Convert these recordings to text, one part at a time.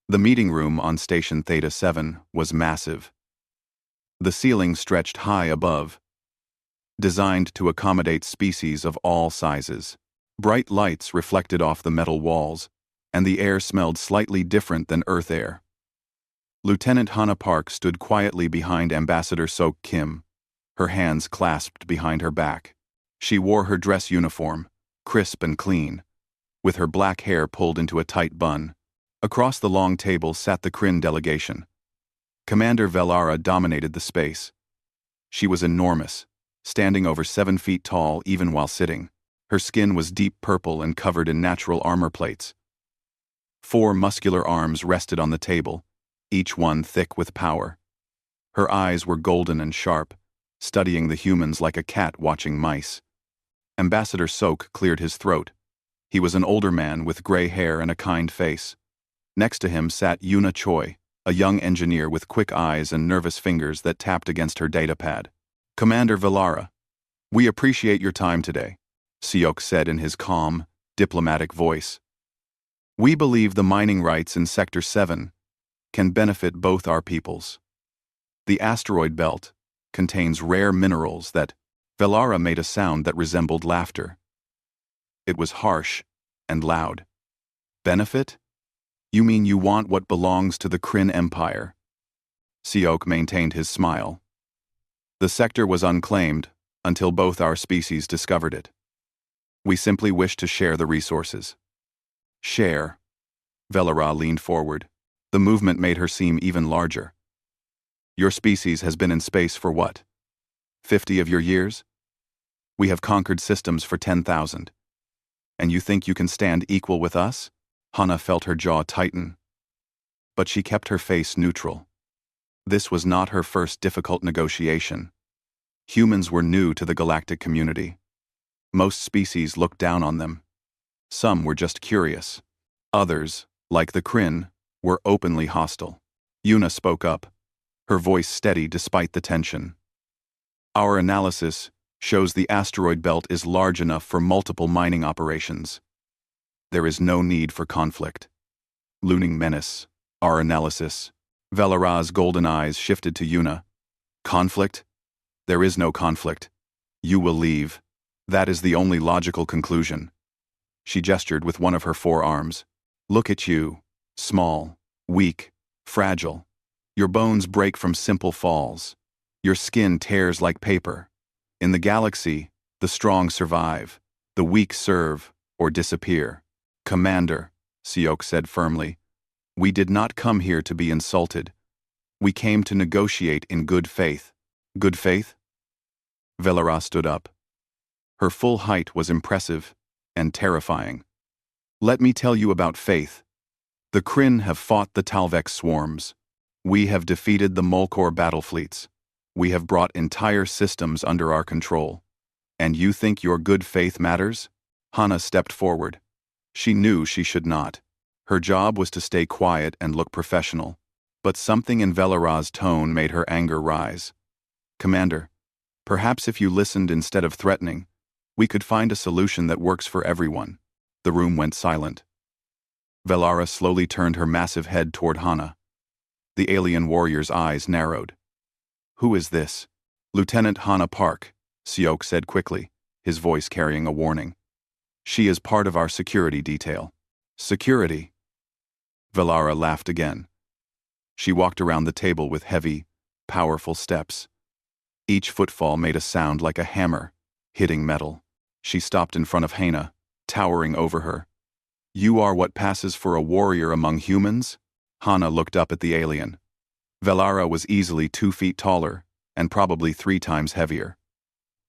The meeting room on Station Theta 7 was massive. The ceiling stretched high above, designed to accommodate species of all sizes. Bright lights reflected off the metal walls, and the air smelled slightly different than Earth air. Lieutenant Hannah Park stood quietly behind Ambassador Sok Kim, her hands clasped behind her back. She wore her dress uniform, crisp and clean, with her black hair pulled into a tight bun. Across the long table sat the Kryn delegation. Commander Velara dominated the space. She was enormous, standing over 7 feet tall even while sitting. Her skin was deep purple and covered in natural armor plates. 4 muscular arms rested on the table, each one thick with power. Her eyes were golden and sharp, studying the humans like a cat watching mice. Ambassador Sok cleared his throat. He was an older man with gray hair and a kind face. Next to him sat Yuna Choi, a young engineer with quick eyes and nervous fingers that tapped against her datapad. "Commander Velara, we appreciate your time today," Seok said in his calm, diplomatic voice. "We believe the mining rights in Sector 7 can benefit both our peoples. The asteroid belt contains rare minerals that..." Velara made a sound that resembled laughter. It was harsh and loud. "Benefit? You mean you want what belongs to the Kryn Empire?" Seok maintained his smile. "The sector was unclaimed until both our species discovered it. We simply wish to share the resources." "Share?" Velara leaned forward. The movement made her seem even larger. "Your species has been in space for what? 50 of your years? We have conquered systems for 10,000. And you think you can stand equal with us?" Hannah felt her jaw tighten. But she kept her face neutral. This was not her first difficult negotiation. Humans were new to the galactic community. Most species looked down on them. Some were just curious. Others, like the Kryn, were openly hostile. Yuna spoke up, her voice steady despite the tension. "Our analysis shows the asteroid belt is large enough for multiple mining operations. There is no need for conflict." "Looming menace. Our analysis." Velara's golden eyes shifted to Yuna. "Conflict? There is no conflict. You will leave. That is the only logical conclusion." She gestured with one of her 4 arms. "Look at you. Small, weak, fragile. Your bones break from simple falls. Your skin tears like paper. In the galaxy, the strong survive, the weak serve or disappear." "Commander," Seok said firmly, "we did not come here to be insulted. We came to negotiate in good faith." "Good faith?" Velara stood up. Her full height was impressive and terrifying. "Let me tell you about faith. The Kryn have fought the Talvek swarms. We have defeated the Molkor battle fleets. We have brought entire systems under our control. And you think your good faith matters?" Hannah stepped forward. She knew she should not. Her job was to stay quiet and look professional. But something in Velara's tone made her anger rise. "Commander, perhaps if you listened instead of threatening, we could find a solution that works for everyone." The room went silent. Velara slowly turned her massive head toward Hannah. The alien warrior's eyes narrowed. "Who is this?" "Lieutenant Hannah Park," Seok said quickly, his voice carrying a warning. "She is part of our security detail." "Security?" Velara laughed again. She walked around the table with heavy, powerful steps. Each footfall made a sound like a hammer, hitting metal. She stopped in front of Hannah, towering over her. "You are what passes for a warrior among humans?" Hannah looked up at the alien. Velara was easily 2 feet taller, and probably 3 times heavier.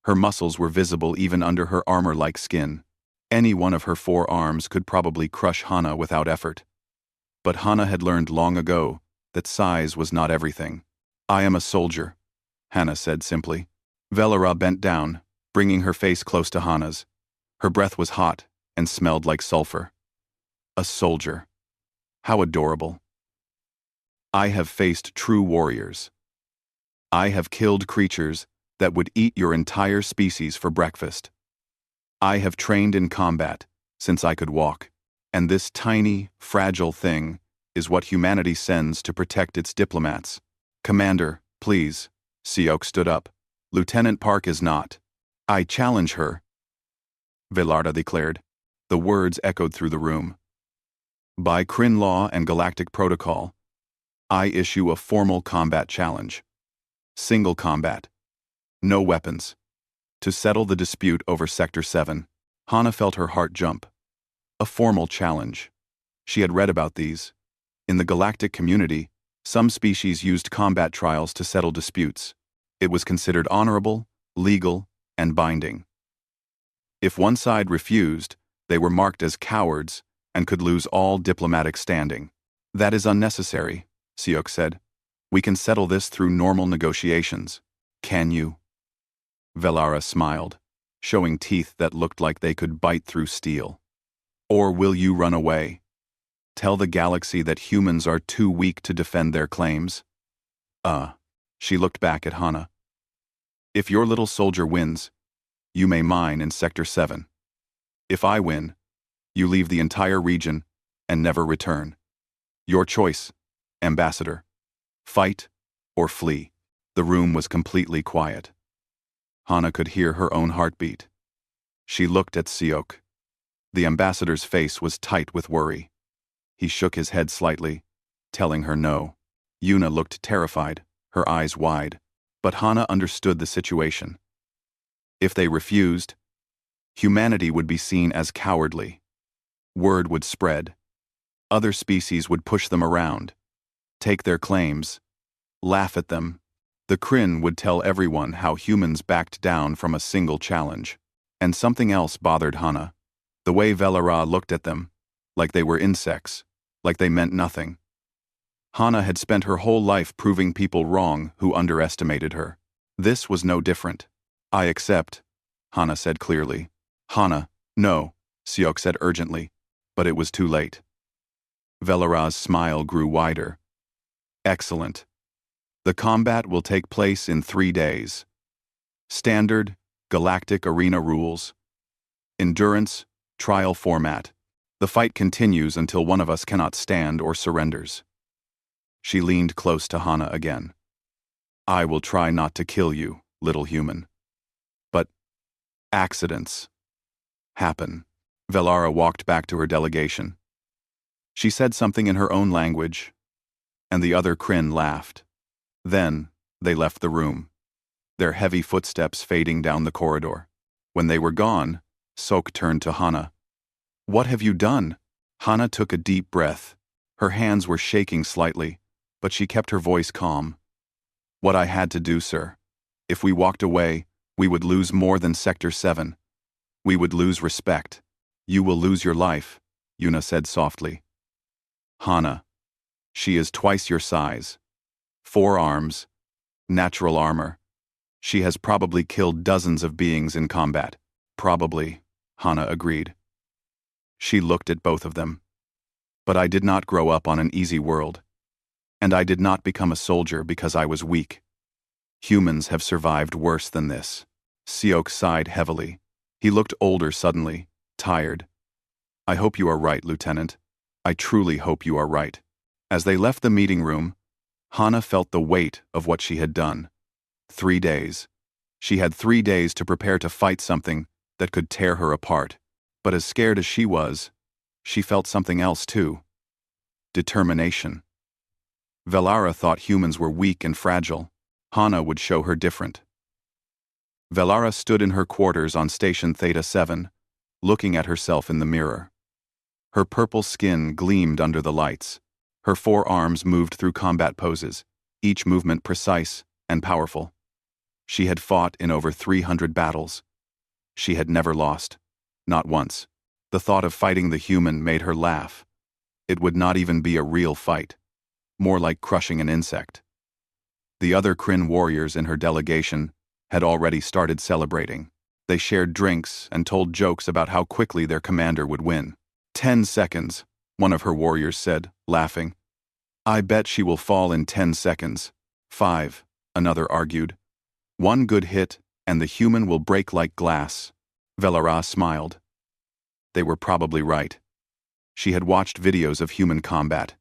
Her muscles were visible even under her armor-like skin. Any one of her 4 arms could probably crush Hannah without effort. But Hannah had learned long ago that size was not everything. "I am a soldier," Hannah said simply. Velara bent down, bringing her face close to Hannah's. Her breath was hot and smelled like sulfur. "A soldier. How adorable. I have faced true warriors. I have killed creatures that would eat your entire species for breakfast. I have trained in combat since I could walk, and this tiny, fragile thing is what humanity sends to protect its diplomats. Commander, please. Siok stood up. Lieutenant Park is not. I challenge her, Velarda declared. The words echoed through the room. By Kryn law and Galactic protocol, I issue a formal combat challenge. Single combat. No weapons. To settle the dispute over Sector 7, Hana felt her heart jump. A formal challenge. She had read about these. In the galactic community, some species used combat trials to settle disputes. It was considered honorable, legal, and binding. If one side refused, they were marked as cowards and could lose all diplomatic standing. That is unnecessary, Siok said. We can settle this through normal negotiations. Can you? Velara smiled, showing teeth that looked like they could bite through steel. Or will you run away? Tell the galaxy that humans are too weak to defend their claims? She looked back at Hana. If your little soldier wins, you may mine in Sector 7. If I win, you leave the entire region and never return. Your choice, Ambassador. Fight or flee. The room was completely quiet. Hana could hear her own heartbeat. She looked at Siok. The ambassador's face was tight with worry. He shook his head slightly, telling her no. Yuna looked terrified, her eyes wide, but Hana understood the situation. If they refused, humanity would be seen as cowardly. Word would spread. Other species would push them around, take their claims, laugh at them. The Kryn would tell everyone how humans backed down from a single challenge. And something else bothered Hana. The way Velara looked at them, like they were insects, like they meant nothing. Hana had spent her whole life proving people wrong who underestimated her. This was no different. I accept, Hana said clearly. Hana, no, Siok said urgently, but it was too late. Velara's smile grew wider. Excellent. The combat will take place in 3 days. Standard, galactic arena rules. Endurance, trial format. The fight continues until one of us cannot stand or surrenders. She leaned close to Hana again. I will try not to kill you, little human. But accidents happen. Velara walked back to her delegation. She said something in her own language, and the other Kryn laughed. Then they left the room, their heavy footsteps fading down the corridor. When they were gone, Sok turned to Hana. What have you done? Hana took a deep breath. Her hands were shaking slightly, but she kept her voice calm. What I had to do, sir. If we walked away, we would lose more than Sector 7. We would lose respect. You will lose your life, Yuna said softly. Hana. She is twice your size. 4 arms. Natural armor. She has probably killed dozens of beings in combat. Probably, Hana agreed. She looked at both of them. But I did not grow up on an easy world. And I did not become a soldier because I was weak. Humans have survived worse than this. Siok sighed heavily. He looked older suddenly, tired. I hope you are right, Lieutenant. I truly hope you are right. As they left the meeting room, Hana felt the weight of what she had done. 3 days. She had 3 days to prepare to fight something that could tear her apart. But as scared as she was, she felt something else too. Determination. Velara thought humans were weak and fragile. Hana would show her different. Velara stood in her quarters on Station Theta 7, looking at herself in the mirror. Her purple skin gleamed under the lights. Her 4 arms moved through combat poses, each movement precise and powerful. She had fought in over 300 battles. She had never lost. Not once. The thought of fighting the human made her laugh. It would not even be a real fight. More like crushing an insect. The other Kryn warriors in her delegation had already started celebrating. They shared drinks and told jokes about how quickly their commander would win. 10 seconds, one of her warriors said, laughing. I bet she will fall in 10 seconds. 5, another argued. 1 good hit, and the human will break like glass. Velara smiled. They were probably right. She had watched videos of human combat.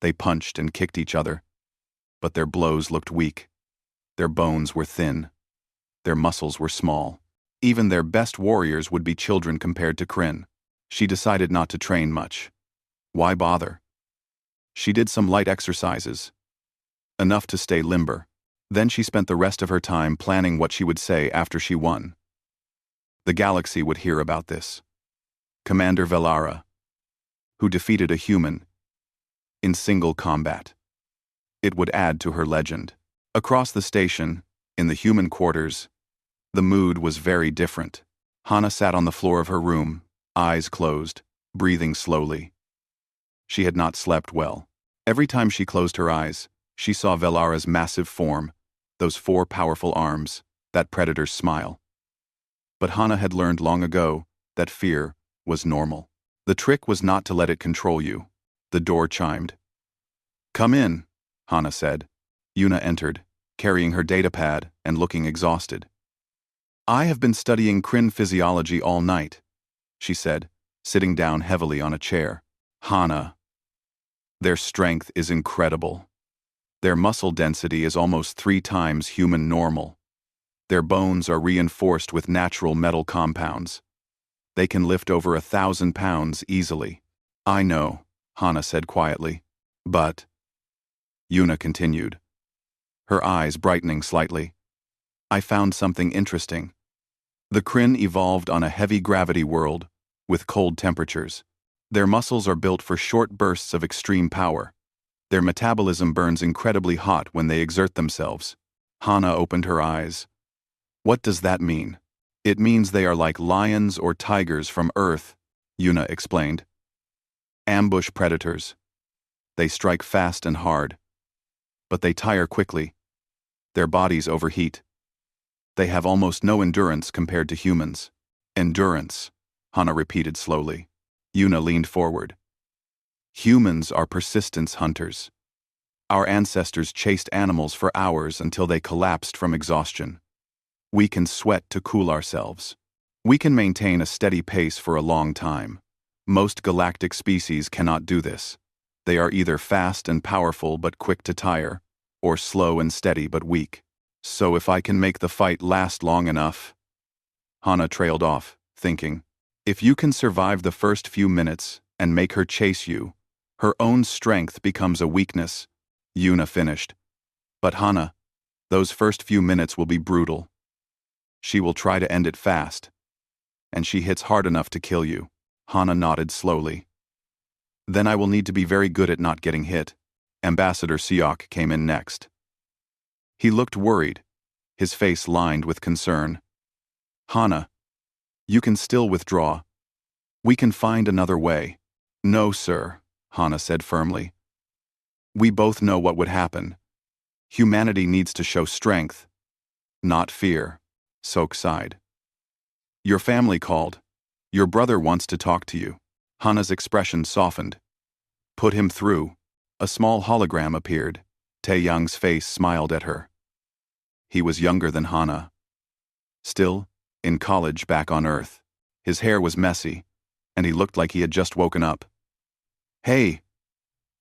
They punched and kicked each other, but their blows looked weak. Their bones were thin. Their muscles were small. Even their best warriors would be children compared to Kryn. She decided not to train much. Why bother? She did some light exercises, enough to stay limber. Then she spent the rest of her time planning what she would say after she won. The galaxy would hear about this. Commander Velara, who defeated a human in single combat. It would add to her legend. Across the station, in the human quarters, the mood was very different. Hana sat on the floor of her room, eyes closed, breathing slowly. She had not slept well. Every time she closed her eyes, she saw Velara's massive form, those 4 powerful arms, that predator's smile. But Hana had learned long ago that fear was normal. The trick was not to let it control you. The door chimed. "Come in," Hana said. Yuna entered, carrying her datapad and looking exhausted. "I have been studying Kryn physiology all night," she said, sitting down heavily on a chair. "Hana, their strength is incredible. Their muscle density is almost 3 times human normal. Their bones are reinforced with natural metal compounds. They can lift over 1,000 pounds easily." "I know," Hana said quietly. "But," Yuna continued, her eyes brightening slightly, "I found something interesting. The Kryn evolved on a heavy gravity world with cold temperatures. Their muscles are built for short bursts of extreme power. Their metabolism burns incredibly hot when they exert themselves." Hana opened her eyes. "What does that mean?" "It means they are like lions or tigers from Earth," Yuna explained. "Ambush predators. They strike fast and hard. But they tire quickly. Their bodies overheat. They have almost no endurance compared to humans." "Endurance," Hana repeated slowly. Yuna leaned forward. "Humans are persistence hunters. Our ancestors chased animals for hours until they collapsed from exhaustion. We can sweat to cool ourselves. We can maintain a steady pace for a long time. Most galactic species cannot do this. They are either fast and powerful but quick to tire, or slow and steady but weak. So if I can make the fight last long enough..." Hana trailed off, thinking, "If you can survive the first few minutes and make her chase you, her own strength becomes a weakness." Yuna finished. "But Hana, those first few minutes will be brutal. She will try to end it fast. And she hits hard enough to kill you." Hana nodded slowly. "Then I will need to be very good at not getting hit." Ambassador Siok came in next. He looked worried, his face lined with concern. "Hana, you can still withdraw. We can find another way." "No, sir," Hana said firmly. "We both know what would happen. Humanity needs to show strength, not fear." Sok sighed. "Your family called. Your brother wants to talk to you." Hana's expression softened. "Put him through." A small hologram appeared. Taeyang's face smiled at her. He was younger than Hana. Still, in college back on Earth. His hair was messy, and he looked like he had just woken up. "Hey,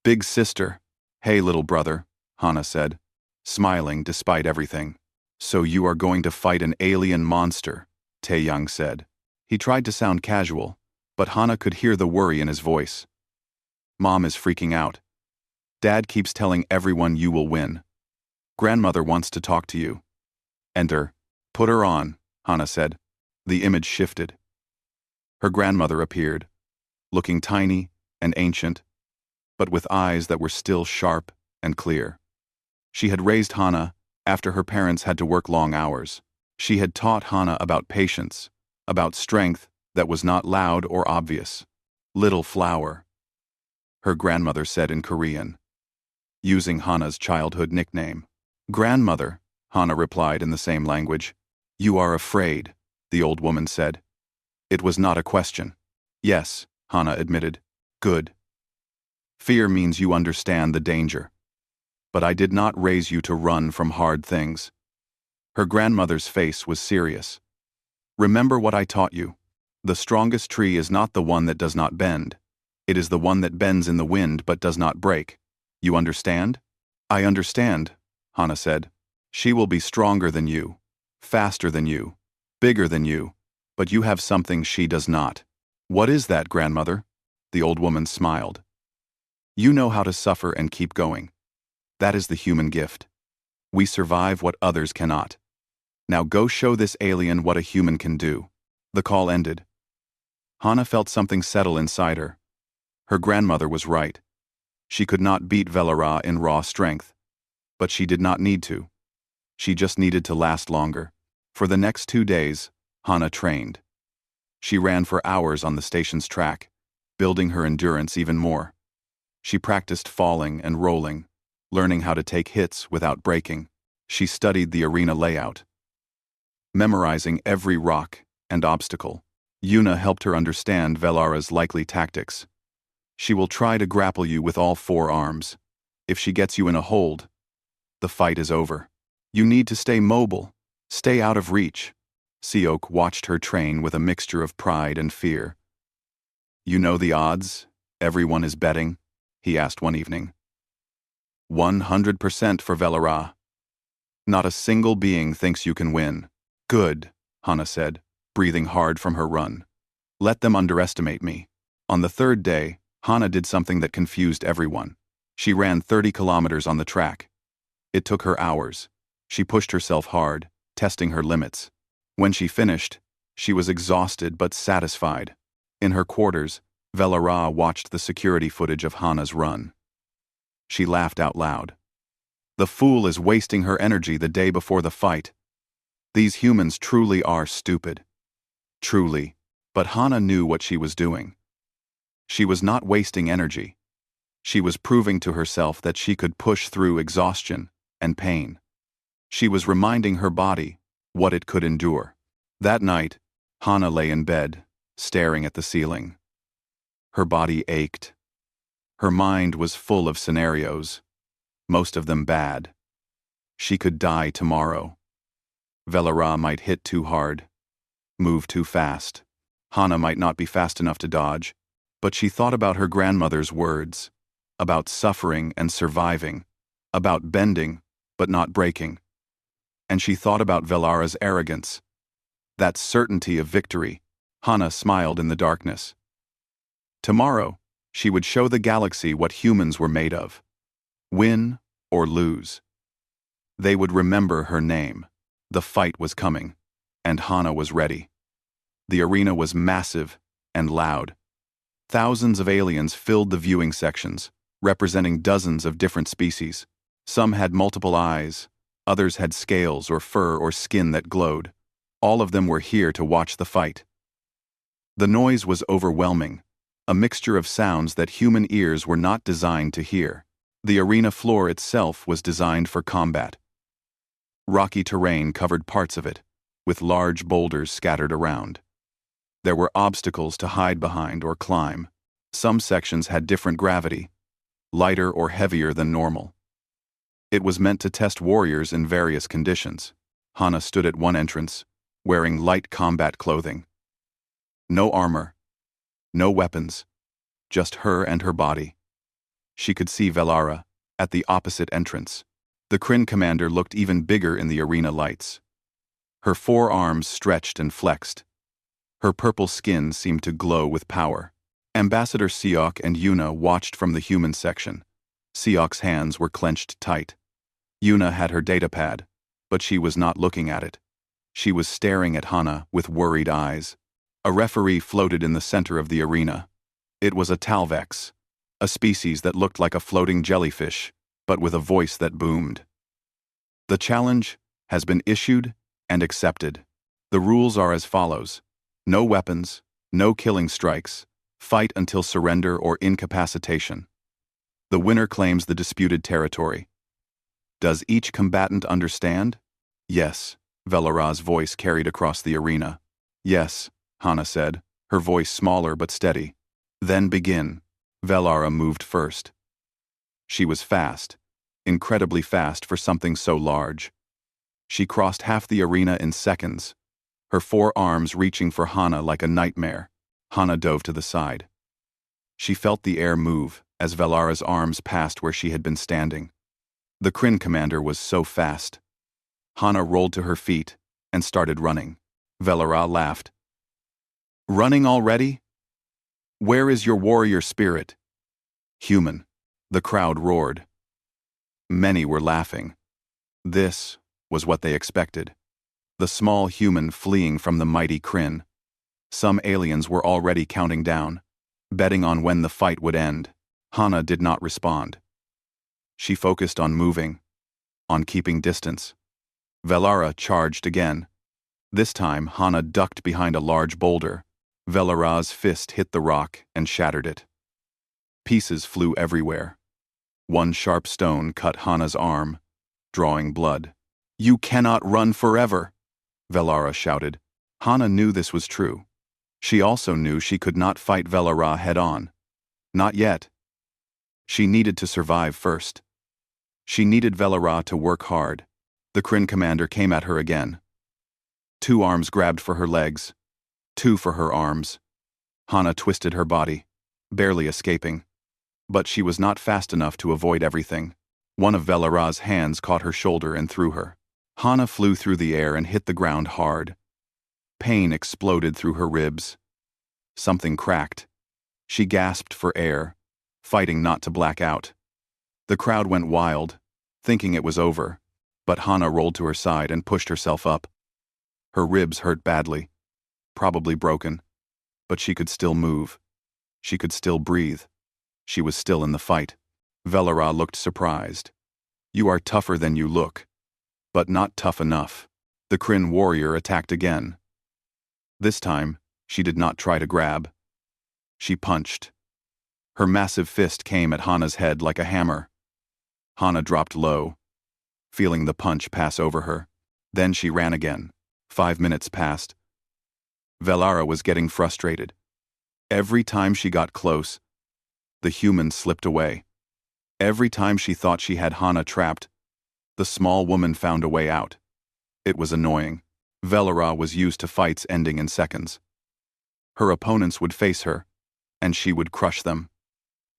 big sister." "Hey, little brother," Hana said, smiling despite everything. "So you are going to fight an alien monster," Taeyang said. He tried to sound casual, but Hana could hear the worry in his voice. "Mom is freaking out. Dad keeps telling everyone you will win. Grandmother wants to talk to you." "Enter." "Put her on," Hana said. The image shifted. Her grandmother appeared, looking tiny and ancient, but with eyes that were still sharp and clear. She had raised Hana after her parents had to work long hours. She had taught Hana about patience, about strength that was not loud or obvious. "Little flower," her grandmother said in Korean, using Hana's childhood nickname. "Grandmother," Hana replied in the same language. "You are afraid," the old woman said. It was not a question. "Yes," Hana admitted. "Good. Fear means you understand the danger. But I did not raise you to run from hard things." Her grandmother's face was serious. "Remember what I taught you. The strongest tree is not the one that does not bend. It is the one that bends in the wind but does not break." You understand? I understand, Hana said. She will be stronger than you, faster than you, bigger than you, but you have something she does not. What is that, grandmother? The old woman smiled. You know how to suffer and keep going. That is the human gift. We survive what others cannot. Now go show this alien what a human can do. The call ended. Hana felt something settle inside her. Her grandmother was right. She could not beat Velara in raw strength. But she did not need to. She just needed to last longer. For the next 2 days, Hana trained. She ran for hours on the station's track, building her endurance even more. She practiced falling and rolling, learning how to take hits without breaking. She studied the arena layout, memorizing every rock and obstacle. Yuna helped her understand Velara's likely tactics. She will try to grapple you with all 4 arms. If she gets you in a hold, the fight is over. You need to stay mobile, stay out of reach. Seok watched her train with a mixture of pride and fear. You know the odds? Everyone is betting, he asked one evening. 100% for Velara. Not a single being thinks you can win. Good, Hana said, breathing hard from her run. Let them underestimate me. On the 3rd day, Hana did something that confused everyone. She ran 30 kilometers on the track. It took her hours. She pushed herself hard, testing her limits. When she finished, she was exhausted but satisfied. In her quarters, Velara watched the security footage of Hana's run. She laughed out loud. The fool is wasting her energy the day before the fight. These humans truly are stupid. Truly, but Hana knew what she was doing. She was not wasting energy. She was proving to herself that she could push through exhaustion and pain. She was reminding her body what it could endure. That night, Hana lay in bed, staring at the ceiling. Her body ached. Her mind was full of scenarios, most of them bad. She could die tomorrow. Velara might hit too hard, move too fast. Hana might not be fast enough to dodge, but she thought about her grandmother's words, about suffering and surviving, about bending but not breaking. And she thought about Velara's arrogance, that certainty of victory. Hana smiled in the darkness. Tomorrow, she would show the galaxy what humans were made of. Win or lose. They would remember her name. The fight was coming, and Hana was ready. The arena was massive and loud. Thousands of aliens filled the viewing sections, representing dozens of different species. Some had multiple eyes, others had scales or fur or skin that glowed. All of them were here to watch the fight. The noise was overwhelming, a mixture of sounds that human ears were not designed to hear. The arena floor itself was designed for combat. Rocky terrain covered parts of it, with large boulders scattered around. There were obstacles to hide behind or climb. Some sections had different gravity, lighter or heavier than normal. It was meant to test warriors in various conditions. Hana stood at one entrance, wearing light combat clothing. No armor, no weapons, just her and her body. She could see Velara at the opposite entrance. The Kryn commander looked even bigger in the arena lights. Her 4 arms stretched and flexed. Her purple skin seemed to glow with power. Ambassador Seok and Yuna watched from the human section. Seok's hands were clenched tight. Yuna had her datapad, but she was not looking at it. She was staring at Hana with worried eyes. A referee floated in the center of the arena. It was a Talvex, a species that looked like a floating jellyfish, but with a voice that boomed. The challenge has been issued and accepted. The rules are as follows. No weapons, no killing strikes, fight until surrender or incapacitation. The winner claims the disputed territory. Does each combatant understand? Yes, Velara's voice carried across the arena. Yes, Hana said, her voice smaller but steady. Then begin. Velara moved first. She was fast, incredibly fast for something so large. She crossed half the arena in seconds, her 4 arms reaching for Hana like a nightmare. Hana dove to the side. She felt the air move as Velara's arms passed where she had been standing. The Kryn commander was so fast. Hana rolled to her feet and started running. Velara laughed. "Running already? Where is your warrior spirit?" "Human," the crowd roared. Many were laughing. This was what they expected. The small human fleeing from the mighty Kryn. Some aliens were already counting down, betting on when the fight would end. Hana did not respond. She focused on moving, on keeping distance. Velara charged again. This time, Hana ducked behind a large boulder. Velara's fist hit the rock and shattered it. Pieces flew everywhere. One sharp stone cut Hana's arm, drawing blood. "You cannot run forever," Velara shouted. Hana knew this was true. She also knew she could not fight Velara head-on. Not yet. She needed to survive first. She needed Velara to work hard. The Kryn commander came at her again. 2 arms grabbed for her legs, 2 for her arms. Hana twisted her body, barely escaping. But she was not fast enough to avoid everything. One of Velara's hands caught her shoulder and threw her. Hana flew through the air and hit the ground hard. Pain exploded through her ribs. Something cracked. She gasped for air, fighting not to black out. The crowd went wild, thinking it was over, but Hana rolled to her side and pushed herself up. Her ribs hurt badly, probably broken, but she could still move. She could still breathe. She was still in the fight. Velara looked surprised. "You are tougher than you look, but not tough enough." The Kryn warrior attacked again. This time, she did not try to grab. She punched. Her massive fist came at Hana's head like a hammer. Hana dropped low, feeling the punch pass over her. Then she ran again. 5 minutes passed. Velara was getting frustrated. Every time she got close, the human slipped away. Every time she thought she had Hana trapped, the small woman found a way out. It was annoying. Velara was used to fights ending in seconds. Her opponents would face her, and she would crush them.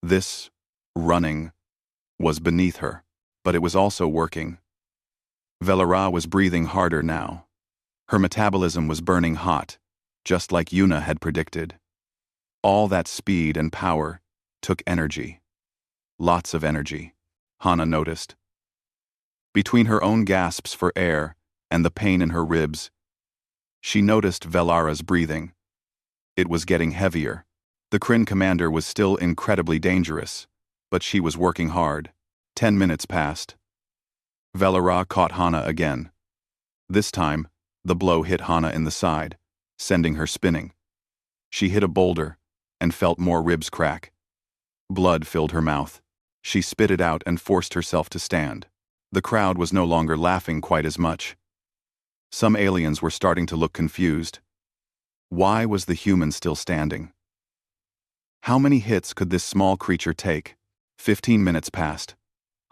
This running was beneath her, but it was also working. Velara was breathing harder now. Her metabolism was burning hot, just like Yuna had predicted. All that speed and power took energy. Lots of energy, Hana noticed. Between her own gasps for air and the pain in her ribs, she noticed Velara's breathing. It was getting heavier. The Kryn commander was still incredibly dangerous, but she was working hard. 10 minutes passed. Velara caught Hana again. This time, the blow hit Hana in the side, sending her spinning. She hit a boulder and felt more ribs crack. Blood filled her mouth. She spit it out and forced herself to stand. The crowd was no longer laughing quite as much. Some aliens were starting to look confused. Why was the human still standing? How many hits could this small creature take? 15 minutes passed.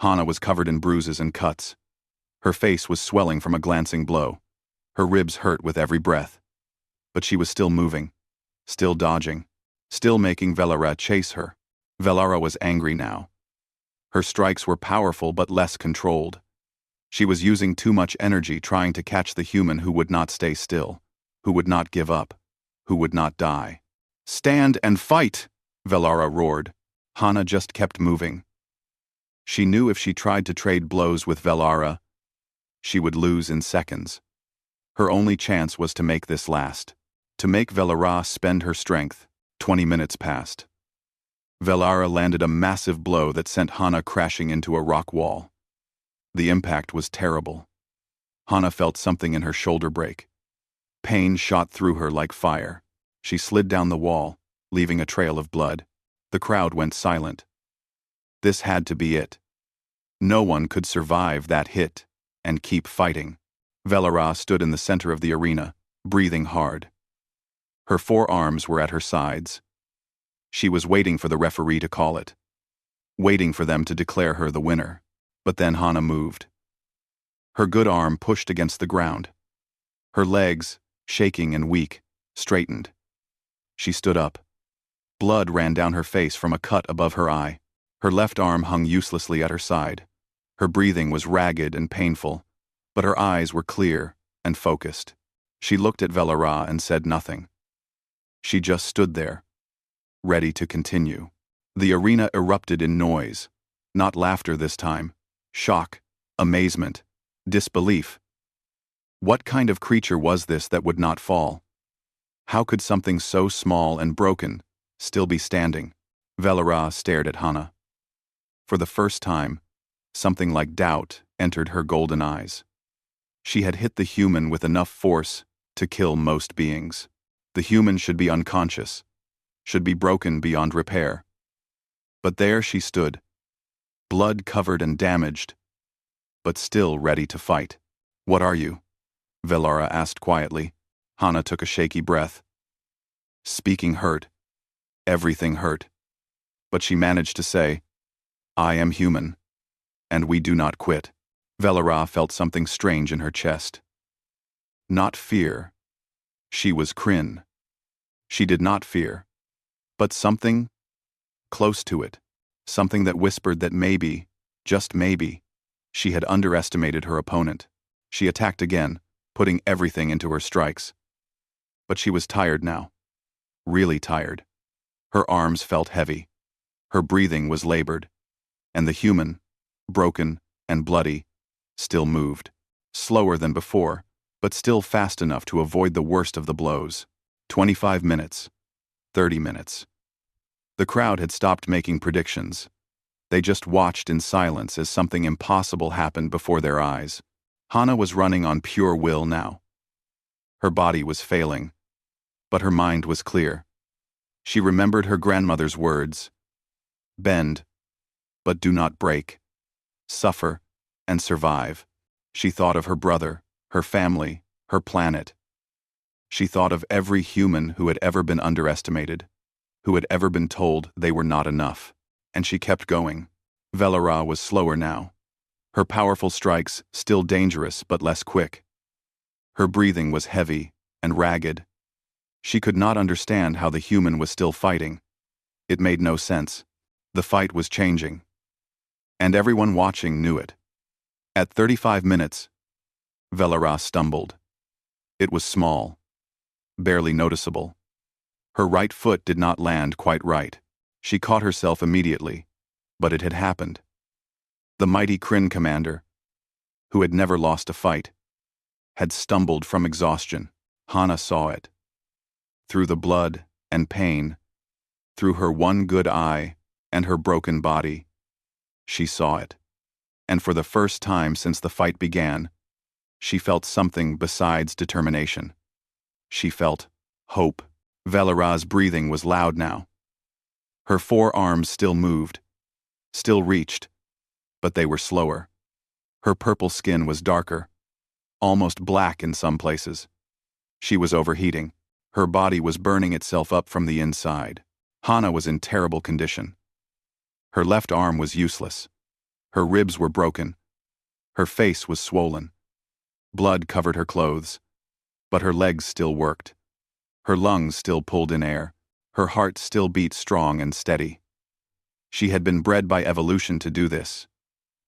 Hana was covered in bruises and cuts. Her face was swelling from a glancing blow. Her ribs hurt with every breath. But she was still moving, still dodging, still making Velara chase her. Velara was angry now. Her strikes were powerful but less controlled. She was using too much energy trying to catch the human who would not stay still, who would not give up, who would not die. "Stand and fight!" Velara roared. Hana just kept moving. She knew if she tried to trade blows with Velara, she would lose in seconds. Her only chance was to make this last, to make Velara spend her strength. 20 minutes passed. Velara landed a massive blow that sent Hana crashing into a rock wall. The impact was terrible. Hana felt something in her shoulder break. Pain shot through her like fire. She slid down the wall, leaving a trail of blood. The crowd went silent. This had to be it. No one could survive that hit and keep fighting. Velara stood in the center of the arena, breathing hard. Her 4 arms were at her sides. She was waiting for the referee to call it, waiting for them to declare her the winner. But then Hana moved. Her good arm pushed against the ground. Her legs, shaking and weak, straightened. She stood up. Blood ran down her face from a cut above her eye. Her left arm hung uselessly at her side. Her breathing was ragged and painful, but her eyes were clear and focused. She looked at Velara and said nothing. She just stood there, ready to continue. The arena erupted in noise, not laughter this time, shock, amazement, disbelief. What kind of creature was this that would not fall? How could something so small and broken still be standing? Velara stared at Hana. For the first time, something like doubt entered her golden eyes. She had hit the human with enough force to kill most beings. The human should be unconscious, should be broken beyond repair. But there she stood, blood-covered and damaged, but still ready to fight. "What are you?" Velara asked quietly. Hana took a shaky breath. Speaking hurt. Everything hurt. But she managed to say, "I am human, and we do not quit." Velara felt something strange in her chest. Not fear. She was Kryn. She did not fear. But something close to it. Something that whispered that maybe, just maybe, she had underestimated her opponent. She attacked again, putting everything into her strikes. But she was tired now. Really tired. Her arms felt heavy. Her breathing was labored. And the human, broken and bloody, still moved. Slower than before, but still fast enough to avoid the worst of the blows. 25 minutes. 30 minutes. The crowd had stopped making predictions. They just watched in silence as something impossible happened before their eyes. Hana was running on pure will now. Her body was failing, but her mind was clear. She remembered her grandmother's words. Bend, but do not break. Suffer, and survive. She thought of her brother, her family, her planet. She thought of every human who had ever been underestimated, who had ever been told they were not enough. And she kept going. Velara was slower now. Her powerful strikes still dangerous but less quick. Her breathing was heavy and ragged. She could not understand how the human was still fighting. It made no sense. The fight was changing. And everyone watching knew it. At 35 minutes, Velara stumbled. It was small, barely noticeable. Her right foot did not land quite right. She caught herself immediately, but it had happened. The mighty Kryn commander, who had never lost a fight, had stumbled from exhaustion. Hana saw it. Through the blood and pain, through her one good eye and her broken body, she saw it. And for the first time since the fight began, she felt something besides determination. She felt hope. Velara's breathing was loud now. Her forearms still moved, still reached, but they were slower. Her purple skin was darker, almost black in some places. She was overheating. Her body was burning itself up from the inside. Hana was in terrible condition. Her left arm was useless. Her ribs were broken. Her face was swollen. Blood covered her clothes, but her legs still worked. Her lungs still pulled in air. Her heart still beat strong and steady. She had been bred by evolution to do this,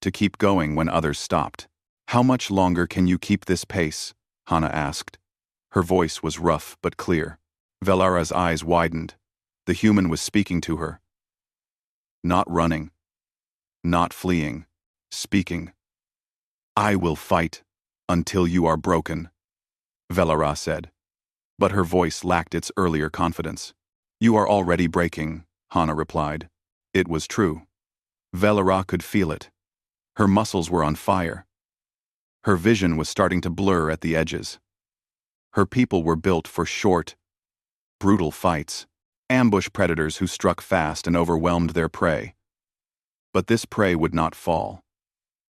to keep going when others stopped. "How much longer can you keep this pace?" Hana asked. Her voice was rough but clear. Velara's eyes widened. The human was speaking to her. Not running. Not fleeing. Speaking. "I will fight until you are broken," Velara said. But her voice lacked its earlier confidence. "You are already breaking," Hana replied. It was true. Velara could feel it. Her muscles were on fire. Her vision was starting to blur at the edges. Her people were built for short, brutal fights, ambush predators who struck fast and overwhelmed their prey. But this prey would not fall.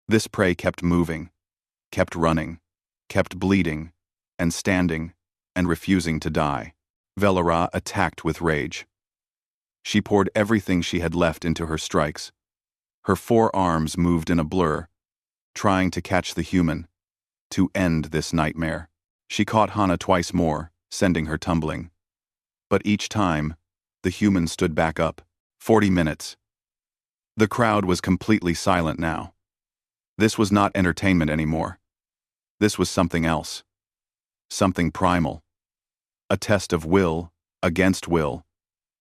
This prey kept moving, kept running, kept bleeding, and standing, and refusing to die. Velara attacked with rage. She poured everything she had left into her strikes. Her forearms moved in a blur, trying to catch the human, to end this nightmare. She caught Hana twice more, sending her tumbling. But each time, the human stood back up. 40 minutes. The crowd was completely silent now. This was not entertainment anymore. This was something else. Something primal. A test of will against will,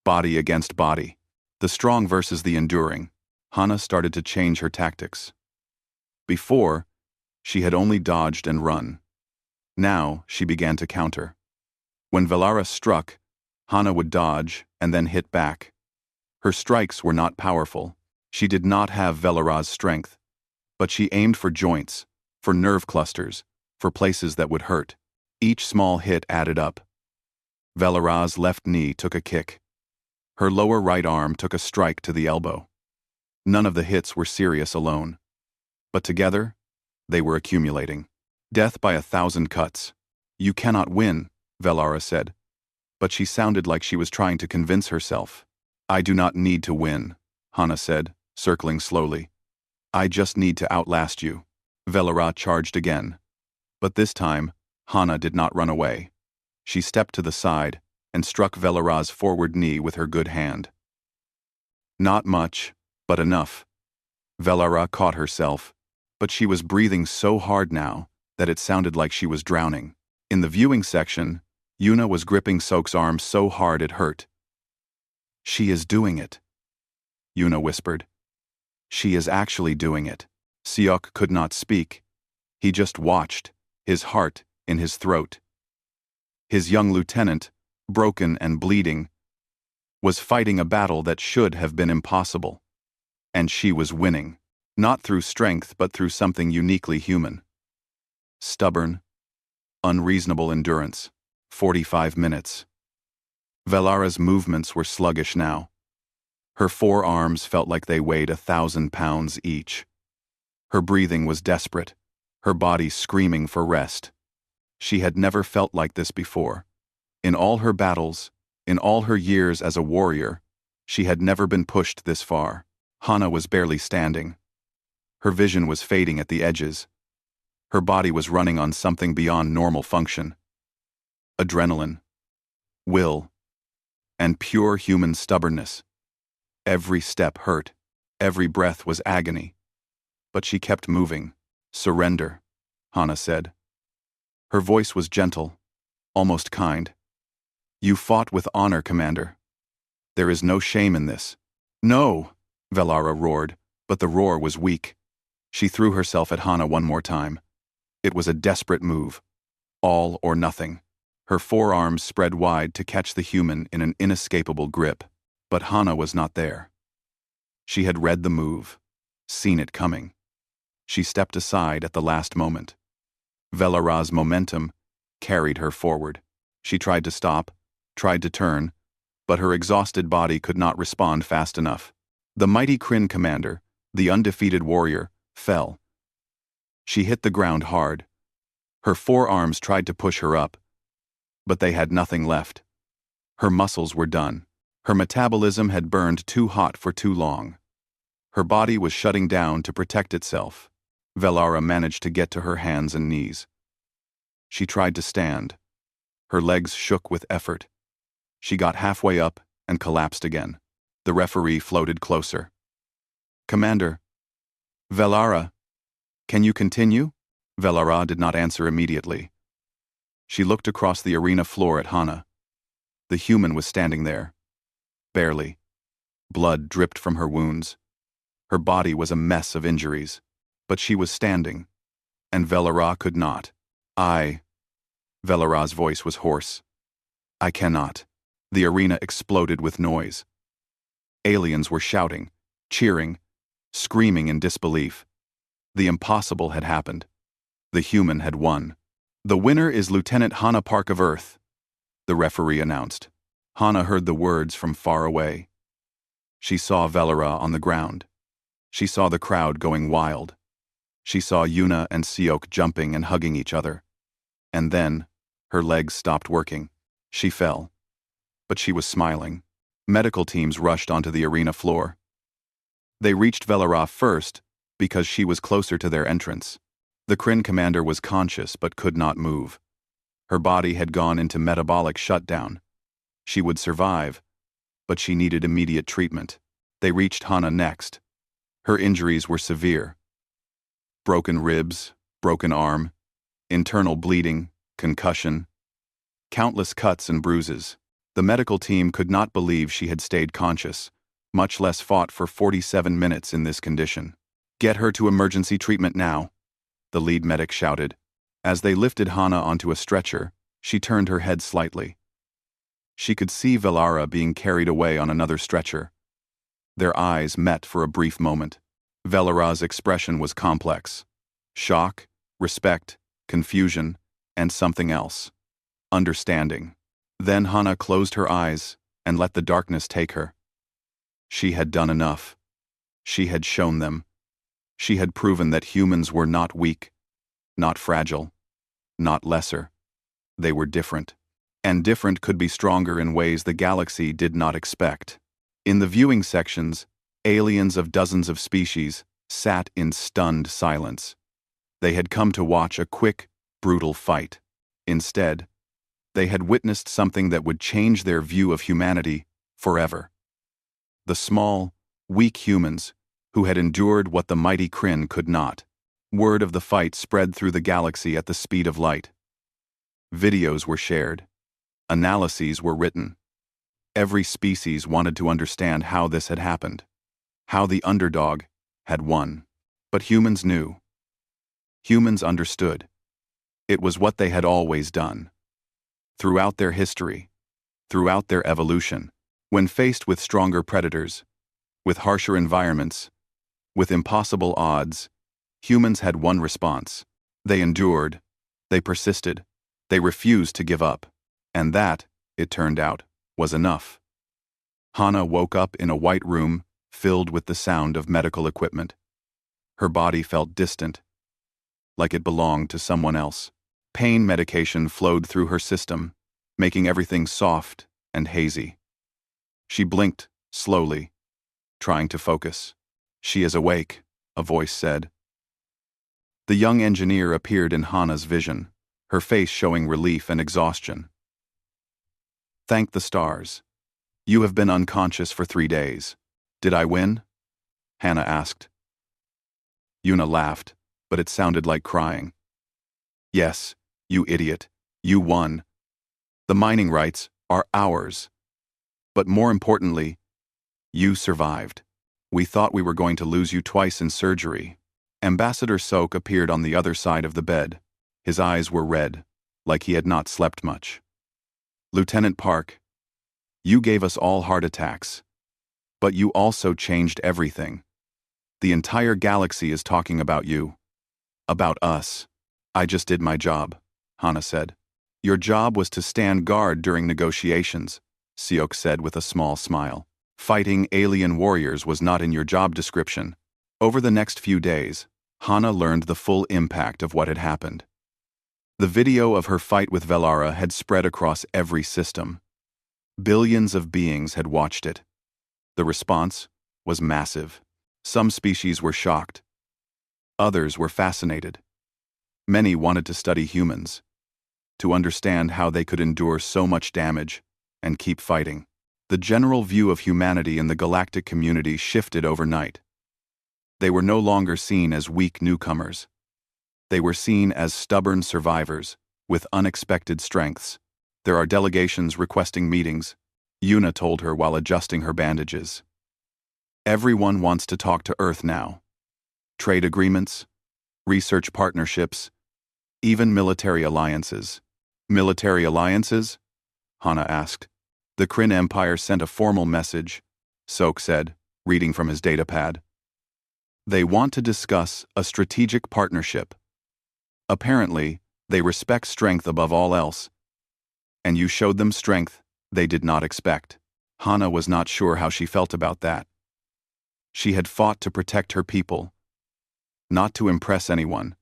body against body. The strong versus the enduring. Hana started to change her tactics. Before, she had only dodged and run. Now, she began to counter. When Velara struck, Hana would dodge and then hit back. Her strikes were not powerful. She did not have Velara's strength, but she aimed for joints, for nerve clusters, for places that would hurt. Each small hit added up. Velara's left knee took a kick. Her lower right arm took a strike to the elbow. None of the hits were serious alone. But together, they were accumulating. Death by 1,000 cuts. You cannot win, Velara said. But she sounded like she was trying to convince herself. I do not need to win, Hana said, circling slowly. I just need to outlast you. Velara charged again. But this time, Hana did not run away. She stepped to the side and struck Velara's forward knee with her good hand. Not much, but enough. Velara caught herself, but she was breathing so hard now that it sounded like she was drowning. In the viewing section, Yuna was gripping Sok's arm so hard it hurt. She is doing it, Yuna whispered. She is actually doing it. Seok could not speak. He just watched, his heart in his throat. His young lieutenant, broken and bleeding, was fighting a battle that should have been impossible. And she was winning, not through strength but through something uniquely human. Stubborn, unreasonable endurance. 45 minutes. Velara's movements were sluggish now. Her forearms felt like they weighed 1,000 pounds each. Her breathing was desperate, her body screaming for rest. She had never felt like this before. In all her battles, in all her years as a warrior, she had never been pushed this far. Hana was barely standing. Her vision was fading at the edges. Her body was running on something beyond normal function. Adrenaline, will, and pure human stubbornness. Every step hurt, every breath was agony. But she kept moving. Surrender, Hana said. Her voice was gentle, almost kind. You fought with honor, Commander. There is no shame in this. No, Velara roared, but the roar was weak. She threw herself at Hana one more time. It was a desperate move. All or nothing. Her forearms spread wide to catch the human in an inescapable grip. But Hana was not there. She had read the move, seen it coming. She stepped aside at the last moment. Velara's momentum carried her forward. She tried to stop, tried to turn, but her exhausted body could not respond fast enough. The mighty Kryn commander, the undefeated warrior, fell. She hit the ground hard. Her forearms tried to push her up, but they had nothing left. Her muscles were done. Her metabolism had burned too hot for too long. Her body was shutting down to protect itself. Velara managed to get to her hands and knees. She tried to stand. Her legs shook with effort. She got halfway up and collapsed again. The referee floated closer. Commander. Velara. Can you continue? Velara did not answer immediately. She looked across the arena floor at Hana. The human was standing there. Barely. Blood dripped from her wounds. Her body was a mess of injuries. But she was standing. And Velara could not. Velara's voice was hoarse. I cannot. The arena exploded with noise. Aliens were shouting, cheering, screaming in disbelief. The impossible had happened. The human had won. The winner is Lieutenant Hana Park of Earth, the referee announced. Hana heard the words from far away. She saw Velara on the ground. She saw the crowd going wild. She saw Yuna and Seok jumping and hugging each other. And then, her legs stopped working. She fell. But she was smiling. Medical teams rushed onto the arena floor. They reached Velara first because she was closer to their entrance. The Kryn commander was conscious but could not move. Her body had gone into metabolic shutdown. She would survive, but she needed immediate treatment. They reached Hana next. Her injuries were severe. Broken ribs, broken arm, internal bleeding, concussion, countless cuts and bruises. The medical team could not believe she had stayed conscious, much less fought for 47 minutes in this condition. "Get her to emergency treatment now," the lead medic shouted. As they lifted Hana onto a stretcher, she turned her head slightly. She could see Velara being carried away on another stretcher. Their eyes met for a brief moment. Velara's expression was complex. Shock, respect, confusion, and something else. Understanding. Then Hana closed her eyes and let the darkness take her. She had done enough. She had shown them. She had proven that humans were not weak, not fragile, not lesser. They were different. And different could be stronger in ways the galaxy did not expect. In the viewing sections, aliens of dozens of species sat in stunned silence. They had come to watch a quick, brutal fight. Instead, they had witnessed something that would change their view of humanity forever. The small, weak humans who had endured what the mighty Kryn could not. Word of the fight spread through the galaxy at the speed of light. Videos were shared. Analyses were written. Every species wanted to understand how this had happened, how the underdog had won. But humans knew. Humans understood. It was what they had always done. Throughout their history, throughout their evolution, when faced with stronger predators, with harsher environments, with impossible odds, humans had one response. They endured, they persisted, they refused to give up. And that, it turned out, was enough. Hana woke up in a white room filled with the sound of medical equipment. Her body felt distant, like it belonged to someone else. Pain medication flowed through her system, making everything soft and hazy. She blinked, slowly, trying to focus. "She is awake," a voice said. The young engineer appeared in Hana's vision, her face showing relief and exhaustion. "Thank the stars. You have been unconscious for 3 days. Did I win?" Hana asked. Yuna laughed, but it sounded like crying. "Yes, you idiot. You won. The mining rights are ours. But more importantly, you survived. We thought we were going to lose you twice in surgery." Ambassador Sok appeared on the other side of the bed. His eyes were red, like he had not slept much. "Lieutenant Park, you gave us all heart attacks. But you also changed everything. The entire galaxy is talking about you. About us." "I just did my job," Hana said. "Your job was to stand guard during negotiations," Siok said with a small smile. "Fighting alien warriors was not in your job description." Over the next few days, Hana learned the full impact of what had happened. The video of her fight with Velara had spread across every system. Billions of beings had watched it. The response was massive. Some species were shocked. Others were fascinated. Many wanted to study humans, to understand how they could endure so much damage and keep fighting. The general view of humanity in the galactic community shifted overnight. They were no longer seen as weak newcomers. They were seen as stubborn survivors with unexpected strengths. "There are delegations requesting meetings," Yuna told her while adjusting her bandages. "Everyone wants to talk to Earth now. Trade agreements, research partnerships, even military alliances." "Military alliances?" Hana asked. "The Kryn Empire sent a formal message," Sok said, reading from his datapad. "They want to discuss a strategic partnership. Apparently, they respect strength above all else. And you showed them strength they did not expect." Hana was not sure how she felt about that. She had fought to protect her people, not to impress anyone.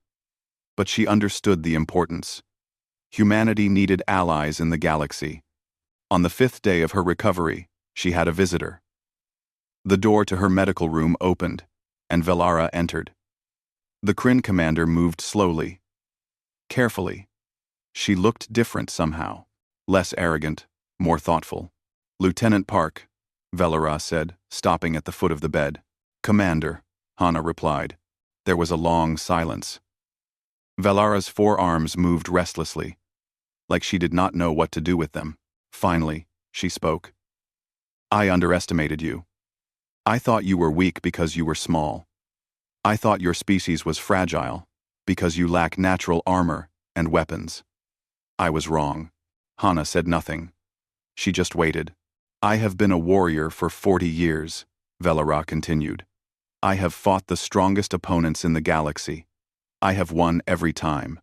But she understood the importance. Humanity needed allies in the galaxy. On the 5th day of her recovery, she had a visitor. The door to her medical room opened, and Velara entered. The Kryn commander moved slowly, carefully. She looked different somehow, less arrogant, more thoughtful. "Lieutenant Park," Velara said, stopping at the foot of the bed. "Commander," Hana replied. There was a long silence. Velara's forearms moved restlessly, like she did not know what to do with them. Finally, she spoke. I underestimated you. I thought you were weak because you were small. I thought your species was fragile, because you lack natural armor and weapons. I was wrong. Hana said nothing. She just waited. I have been a warrior for 40 years, Velara continued. I have fought the strongest opponents in the galaxy. I have won every time.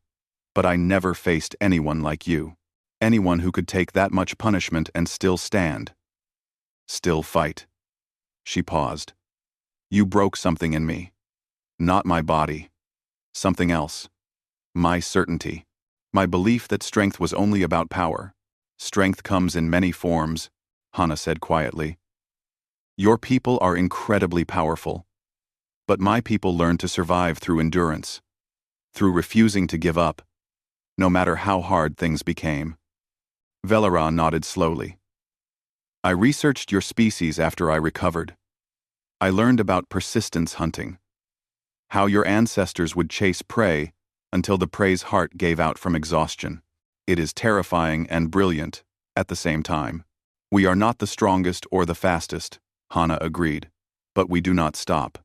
But I never faced anyone like you. Anyone who could take that much punishment and still stand. Still fight. She paused. You broke something in me. Not my body. Something else. My certainty. My belief that strength was only about power. Strength comes in many forms, Hana said quietly. Your people are incredibly powerful. But my people learned to survive through endurance. Through refusing to give up, no matter how hard things became. Velara nodded slowly. I researched your species after I recovered. I learned about persistence hunting. How your ancestors would chase prey until the prey's heart gave out from exhaustion. It is terrifying and brilliant at the same time. We are not the strongest or the fastest, Hana agreed. But we do not stop.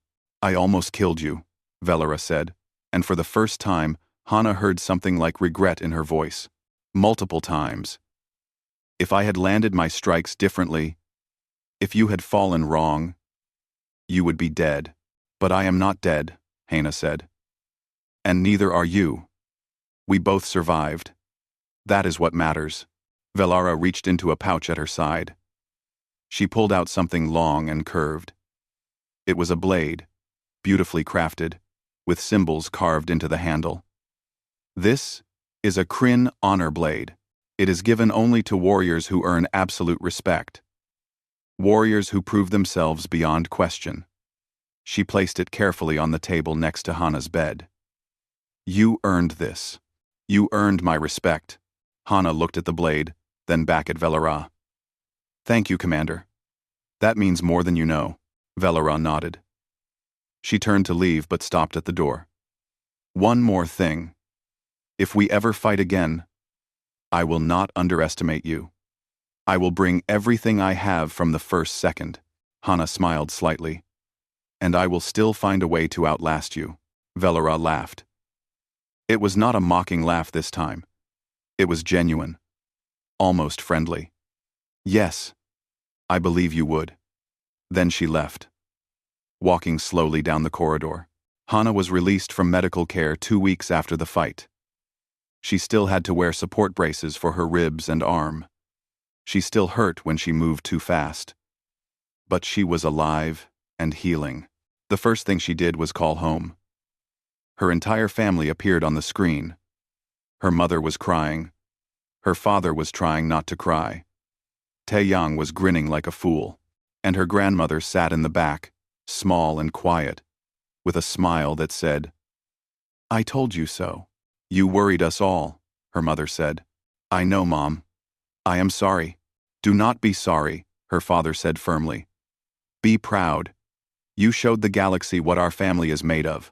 I almost killed you, Velara said, and for the first time, Hana heard something like regret in her voice. Multiple times. If I had landed my strikes differently, if you had fallen wrong, you would be dead. But I am not dead, Hana said. And neither are you. We both survived. That is what matters. Velara reached into a pouch at her side. She pulled out something long and curved. It was a blade, beautifully crafted, with symbols carved into the handle. This is a Kryn honor blade. It is given only to warriors who earn absolute respect. Warriors who prove themselves beyond question. She placed it carefully on the table next to Hana's bed. You earned this. You earned my respect. Hana looked at the blade, then back at Velara. Thank you, Commander. That means more than you know. Velara nodded. She turned to leave but stopped at the door. One more thing. If we ever fight again, I will not underestimate you. I will bring everything I have from the first second. Hana smiled slightly. And I will still find a way to outlast you. Velara laughed. It was not a mocking laugh this time. It was genuine. Almost friendly. Yes, I believe you would. Then she left. Walking slowly down the corridor. Hana was released from medical care 2 weeks after the fight. She still had to wear support braces for her ribs and arm. She still hurt when she moved too fast. But she was alive and healing. The first thing she did was call home. Her entire family appeared on the screen. Her mother was crying. Her father was trying not to cry. Taeyang was grinning like a fool. And her grandmother sat in the back, small and quiet, with a smile that said, I told you so. You worried us all, her mother said. I know, Mom. I am sorry. Do not be sorry, her father said firmly. Be proud. You showed the galaxy what our family is made of.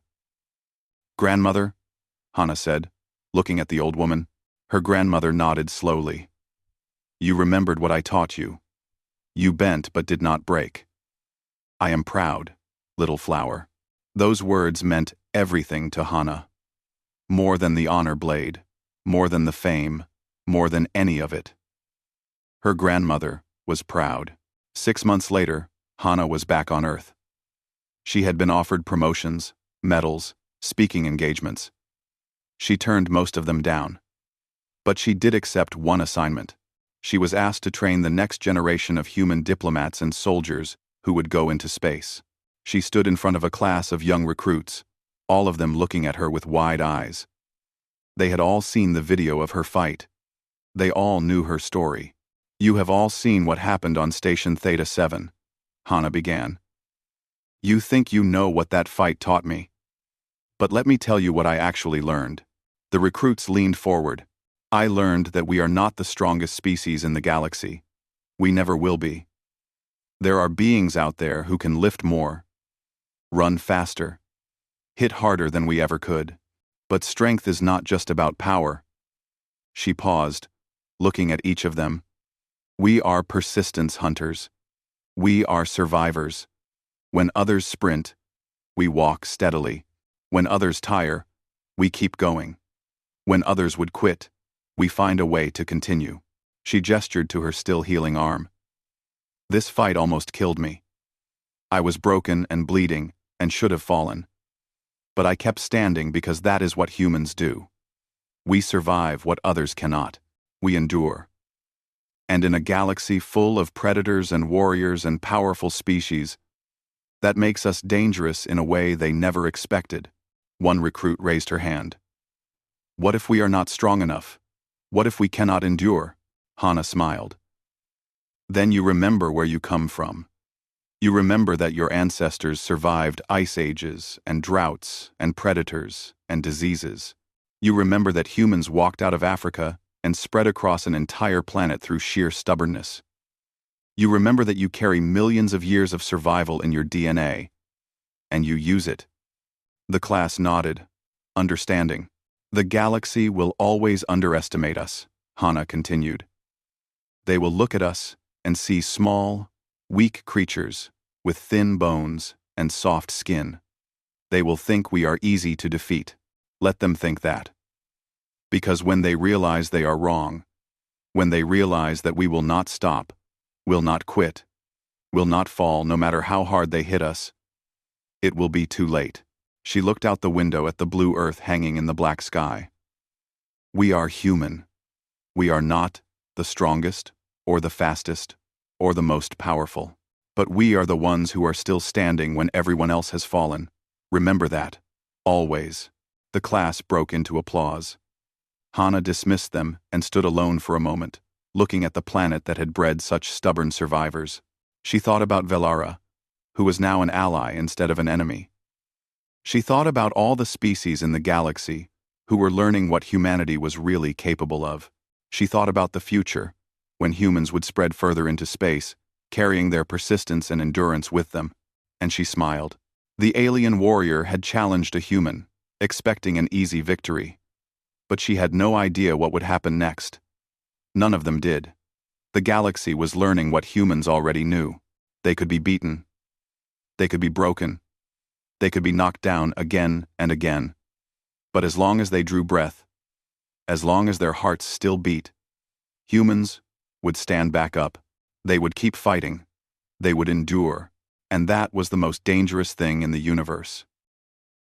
Grandmother, Hana said, looking at the old woman. Her grandmother nodded slowly. You remembered what I taught you. You bent but did not break. I am proud, little flower. Those words meant everything to Hana. More than the honor blade, more than the fame, more than any of it. Her grandmother was proud. 6 months later, Hana was back on Earth. She had been offered promotions, medals, speaking engagements. She turned most of them down. But she did accept one assignment. She was asked to train the next generation of human diplomats and soldiers who would go into space. She stood in front of a class of young recruits, all of them looking at her with wide eyes. They had all seen the video of her fight. They all knew her story. You have all seen what happened on Station Theta 7, Hana began. You think you know what that fight taught me. But let me tell you what I actually learned. The recruits leaned forward. I learned that we are not the strongest species in the galaxy. We never will be. There are beings out there who can lift more, run faster, hit harder than we ever could. But strength is not just about power. She paused, looking at each of them. We are persistence hunters. We are survivors. When others sprint, we walk steadily. When others tire, we keep going. When others would quit, we find a way to continue. She gestured to her still healing arm. This fight almost killed me. I was broken and bleeding and should have fallen. But I kept standing because that is what humans do. We survive what others cannot. We endure. And in a galaxy full of predators and warriors and powerful species, that makes us dangerous in a way they never expected. One recruit raised her hand. What if we are not strong enough? What if we cannot endure? Hana smiled. Then you remember where you come from. You remember that your ancestors survived ice ages and droughts and predators and diseases. You remember that humans walked out of Africa and spread across an entire planet through sheer stubbornness. You remember that you carry millions of years of survival in your DNA, and you use it. The class nodded, understanding. The galaxy will always underestimate us, Hana continued. They will look at us and see small, weak creatures with thin bones and soft skin. They will think we are easy to defeat. Let them think that. Because when they realize they are wrong, when they realize that we will not stop, will not quit, will not fall no matter how hard they hit us, it will be too late. She looked out the window at the blue earth hanging in the black sky. We are human. We are not the strongest, or the fastest, or the most powerful. But we are the ones who are still standing when everyone else has fallen. Remember that. Always. The class broke into applause. Hana dismissed them and stood alone for a moment, looking at the planet that had bred such stubborn survivors. She thought about Velara, who was now an ally instead of an enemy. She thought about all the species in the galaxy who were learning what humanity was really capable of. She thought about the future, when humans would spread further into space, carrying their persistence and endurance with them, and she smiled. The alien warrior had challenged a human, expecting an easy victory. But she had no idea what would happen next. None of them did. The galaxy was learning what humans already knew. They could be beaten. They could be broken. They could be knocked down again and again. But as long as they drew breath, as long as their hearts still beat, humans would stand back up. They would keep fighting. They would endure. And that was the most dangerous thing in the universe.